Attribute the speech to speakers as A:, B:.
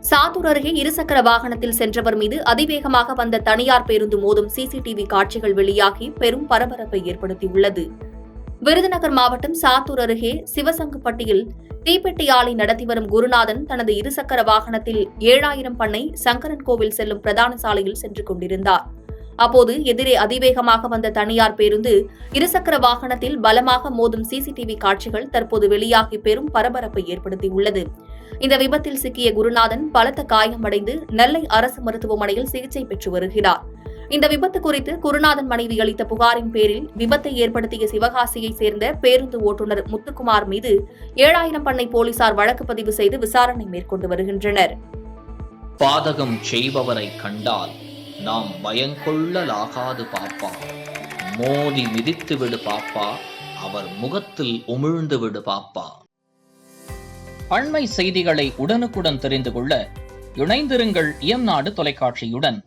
A: சாத்தூர் அருகே இருசக்கர வாகனத்தில் சென்றவர் மீது அதிவேகமாக வந்த தனியார் பேருந்து மோதும் சிசிடிவி காட்சிகள் வெளியாகி பெரும் பரபரப்பை ஏற்படுத்தியுள்ளது. விருதுநகர் மாவட்டம் சாத்தூர் அருகே சிவசங்குப்பட்டியில் தீப்பெட்டி ஆலை நடத்தி வரும் குருநாதன் தனது இருசக்கர வாகனத்தில் 7000 பண்ணை சங்கரன் கோவில் செல்லும் பிரதான சாலையில் சென்று கொண்டிருந்தார். அப்போது எதிரே அதிவேகமாக வந்த தனியார் பேருந்து இருசக்கர வாகனத்தில் பலமாக மோதும் சிசிடிவி காட்சிகள் தற்போது வெளியாகி பெரும் பரபரப்பை ஏற்படுத்தியுள்ளது. இந்த விபத்தில் சிக்கிய குருநாதன் பலத்த காயமடைந்து நெல்லை அரசு மருத்துவமனையில் சிகிச்சை பெற்று வருகிறார். இந்த விபத்து குறித்து குருநாதன் மனைவி அளித்த புகாரின் பேரில் விபத்தை ஏற்படுத்திய சிவகாசியைச் சேர்ந்த பேருந்து ஓட்டுநர் முத்துக்குமார் மீது 7000 பண்ணை போலீசார் வழக்கு பதிவு செய்து விசாரணை மேற்கொண்டு வருகின்றனர்.
B: பாதகம் செய்பவரை கண்டால் நாம் பயங்கொள்ளலாகாது பாப்பா, மோதி மிதித்து விடு பாப்பா, அவர் முகத்தில் உமிழ்ந்து விடு பாப்பா. அண்மை செய்திகளை உடனுக்குடன் தெரிந்து கொள்ள இணைந்திருங்கள் எம் நாடு தொலைக்காட்சியுடன்.